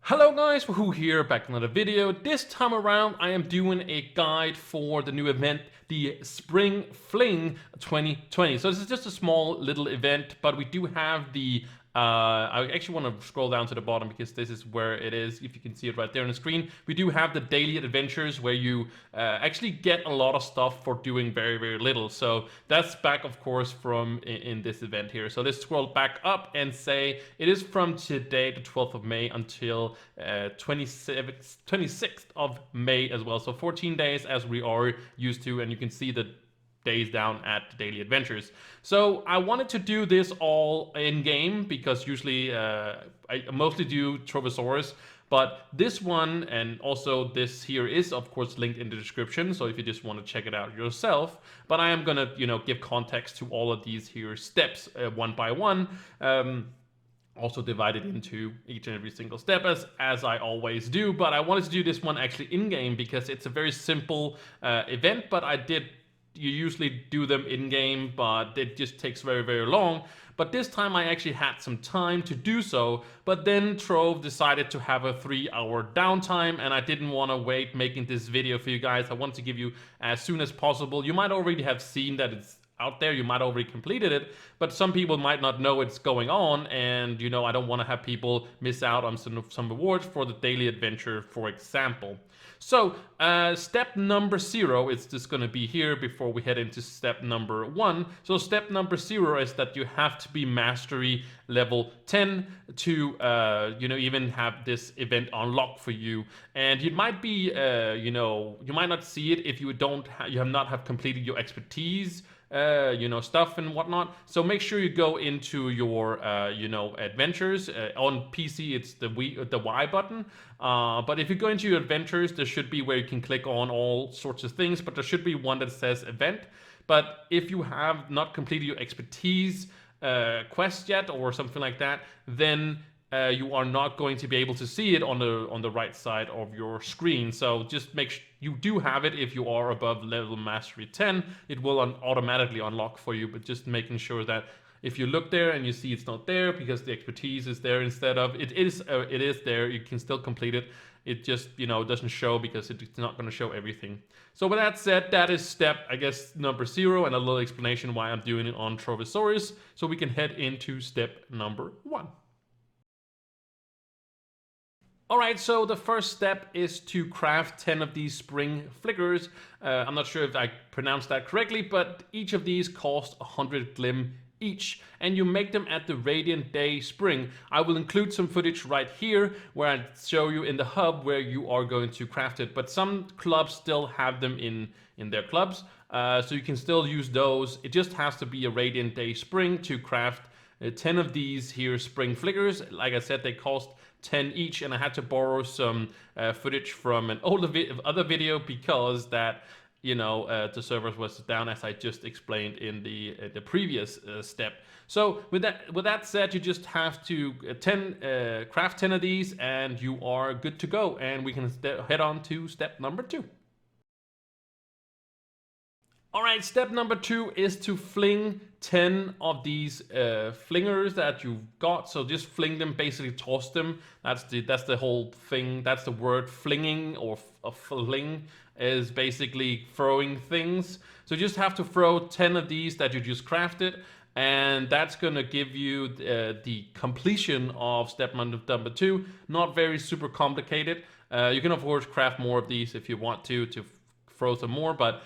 Hello guys, Wahoo here, back in another video. This time around I am doing a guide for the new event, the Spring Fling 2020. So this is just a small little event, but we do have the I actually want to scroll down to the bottom because this is where it is. If you can see it right there on the screen, we do have the daily adventures where you actually get a lot of stuff for doing very little. So that's back, of course, from in this event here. So let's scroll back up and say it is from today, the 12th of May, until 26th of May as well. So 14 days as we are used to, and you can see the days down at the daily adventures. So I wanted to do this all in game because usually I mostly do Trovosaurus, but this one and also this here is of course linked in the description, so if you just want to check it out yourself. But I am gonna give context to all of these here steps one by one. Also divided into each and every single step as I always do, but I wanted to do this one actually in game because it's a very simple event. But you usually do them in game, but it just takes very long. But this time I actually had some time to do so, but then Trove decided to have a 3-hour downtime, and I didn't want to wait making this video for you guys. I wanted to give you as soon as possible. You might already have seen that it's out there, you might already completed it, but some people might not know it's going on, and I don't want to have people miss out on some rewards for the daily adventure, for example. So step number 0 is just going to be here before we head into step number 1. So step number 0 is that you have to be mastery level 10 to even have this event unlocked for you. And you might be you might not see it if you have not completed your expertise stuff and whatnot. So make sure you go into your adventures. On PC it's the Y button, but if you go into your adventures, there should be where you can click on all sorts of things, but there should be one that says event. But if you have not completed your expertise quest yet or something like that, then you are not going to be able to see it on the right side of your screen. So just make sure you do have it. If you are above level mastery 10, it will automatically unlock for you, but just making sure that if you look there and you see it's not there because the expertise is there instead of it is there, you can still complete it. It just doesn't show because it's not going to show everything. So with that said, that is step, I guess, number 0, and a little explanation why I'm doing it on Trovosaurus. So we can head into step number 1. Alright, so the first step is to craft 10 of these spring flickers. I'm not sure if I pronounced that correctly, but each of these cost 100 glim each, and you make them at the Radiant Day Spring. I will include some footage right here where I show you in the hub where you are going to craft it, but some clubs still have them in their clubs, so you can still use those. It just has to be a Radiant Day Spring to craft 10 of these here spring flickers. Like I said, they cost 10 each, and I had to borrow some footage from an other video because that the servers was down, as I just explained in the previous step. So with that said, you just have to craft 10 of these and you are good to go, and we can head on to step number 2. Alright, step number 2 is to fling 10 of these flingers that you've got. So just fling them, basically toss them. That's the whole thing. That's the word. Flinging or a fling is basically throwing things. So you just have to throw 10 of these that you just crafted, and that's going to give you the completion of step number 2. Not very super complicated. You can of course craft more of these if you want to throw some more, but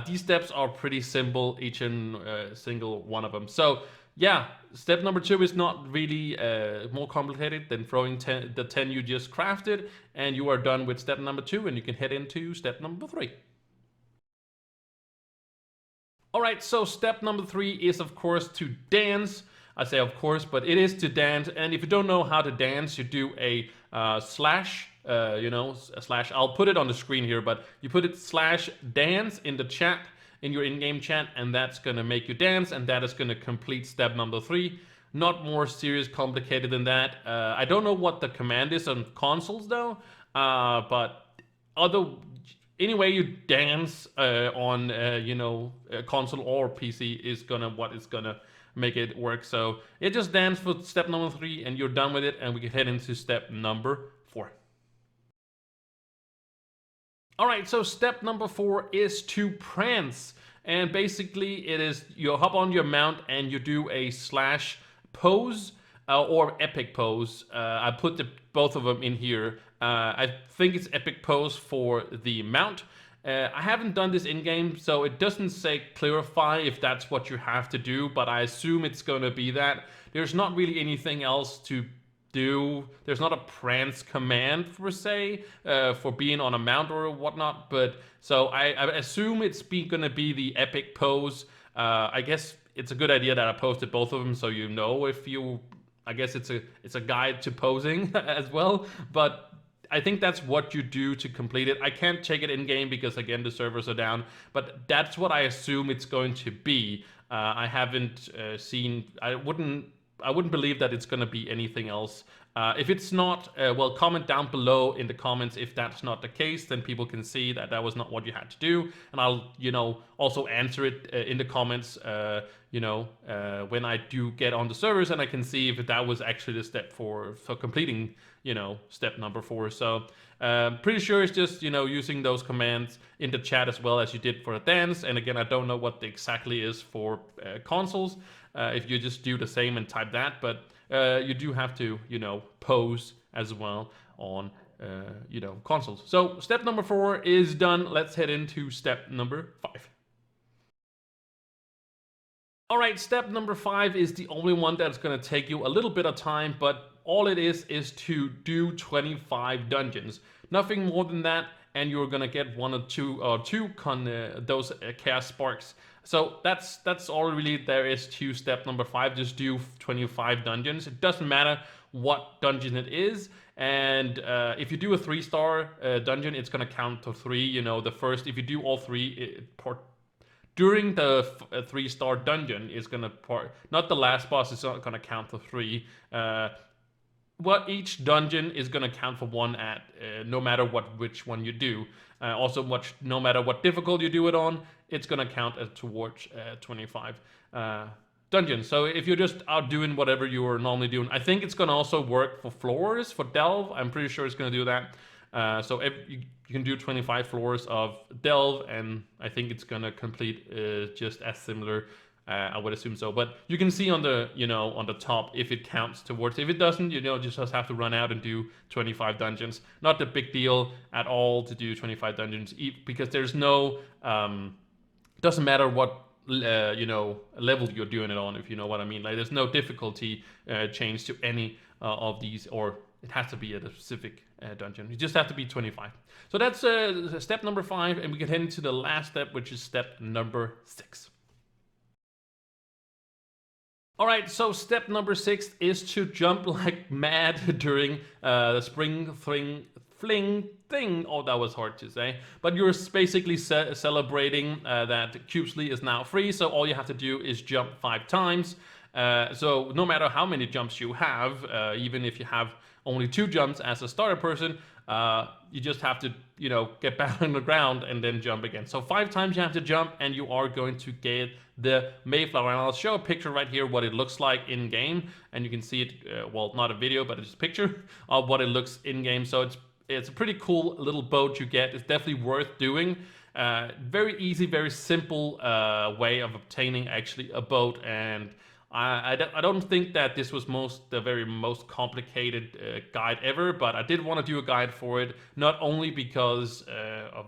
these steps are pretty simple, each and single one of them. So yeah, step number 2 is not really more complicated than throwing the 10 you just crafted, and you are done with step number 2, and you can head into step number 3. Alright, so step number 3 is of course to dance. I say of course, but it is to dance, and if you don't know how to dance, you do a slash, a slash. I'll put it on the screen here, but you put it /dance in the chat, in your in-game chat, and that's gonna make you dance, and that is gonna complete step number 3. Not more serious, complicated than that. I don't know what the command is on consoles though, but anyway you dance on console or PC is what is gonna make it work. So it just dance for step number 3 and you're done with it, and we can head into step number 4. All right, so step number 4 is to prance. And basically it is you hop on your mount and you do a slash pose or epic pose. I put both of them in here. I think it's epic pose for the mount. I haven't done this in game, so it doesn't say clarify if that's what you have to do, but I assume it's going to be that. There's not really anything else to do. There's not a prance command per se for being on a mount or whatnot, but so I assume it's gonna be the epic pose. I guess it's a good idea that I posted both of them so you know if you. I guess it's a guide to posing as well, but I think that's what you do to complete it. I can't check it in game because again the servers are down, but that's what I assume it's going to be. I haven't seen. I wouldn't believe that it's going to be anything else. If it's not, well, comment down below in the comments if that's not the case, then people can see that that was not what you had to do. And I'll, also answer it in the comments, when I do get on the servers and I can see if that was actually the step for completing, step number 4. So pretty sure it's just, using those commands in the chat as well as you did for a dance. And again, I don't know what exactly is for consoles. If you just do the same and type that, but you do have to, pose as well on, consoles. So step number 4 is done. Let's head into step number 5. All right, step number 5 is the only one that's going to take you a little bit of time, but all it is to do 25 dungeons. Nothing more than that, and you're going to get one or two those chaos sparks. So that's all really there is to step number 5. Just do 25 dungeons. It doesn't matter what dungeon it is, and if you do a 3-star dungeon, it's gonna count to 3. The first, if you do all 3 during the 3-star dungeon, is gonna not the last boss is not gonna count to 3. Each dungeon is gonna count for 1 at no matter which one you do. Also, no matter what difficult you do it on, it's gonna count towards 25 dungeons. So if you're just out doing whatever you were normally doing, I think it's gonna also work for floors for Delve. I'm pretty sure it's gonna do that. So if you can do 25 floors of Delve, and I think it's gonna complete just as similar. I would assume so, but you can see on the on the top if it counts towards. If it doesn't, just have to run out and do 25 dungeons. Not a big deal at all to do 25 dungeons because there's no doesn't matter what level you're doing it on, if you know what I mean. Like there's no difficulty change to any of these, or it has to be at a specific dungeon. You just have to be 25. So that's step number 5, and we can head into the last step, which is step number 6. All right, so step number 6 is to jump like mad during the spring fling thing. Oh, that was hard to say. But you're basically celebrating that Cubesley is now free, so all you have to do is jump 5 times. So no matter how many jumps you have, even if you have only 2 jumps as a starter person, you just have to, get back on the ground and then jump again. So 5 times you have to jump, and you are going to get the Mayflower. And I'll show a picture right here what it looks like in game, and you can see it. Well, not a video, but it's a picture of what it looks in game. So it's a pretty cool little boat you get. It's definitely worth doing. Very easy, very simple way of obtaining actually a boat, and I don't think that this was the very most complicated guide ever, but I did want to do a guide for it, not only because of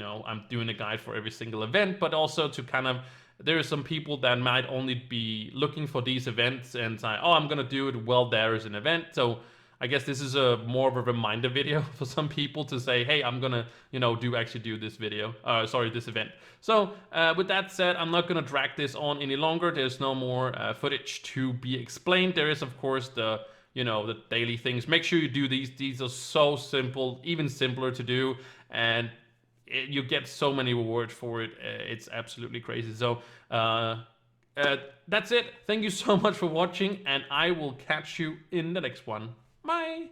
I'm doing a guide for every single event, but also to kind of, there are some people that might only be looking for these events and say, oh, I'm gonna do it, well, there is an event. So I guess this is more of a reminder video for some people to say, hey, I'm gonna, do this video, this event. So with that said, I'm not gonna drag this on any longer. There's no more footage to be explained. There is, of course, the daily things. Make sure you do these. These are so simple, even simpler to do, and you get so many rewards for it. It's absolutely crazy. So that's it. Thank you so much for watching, and I will catch you in the next one. Bye.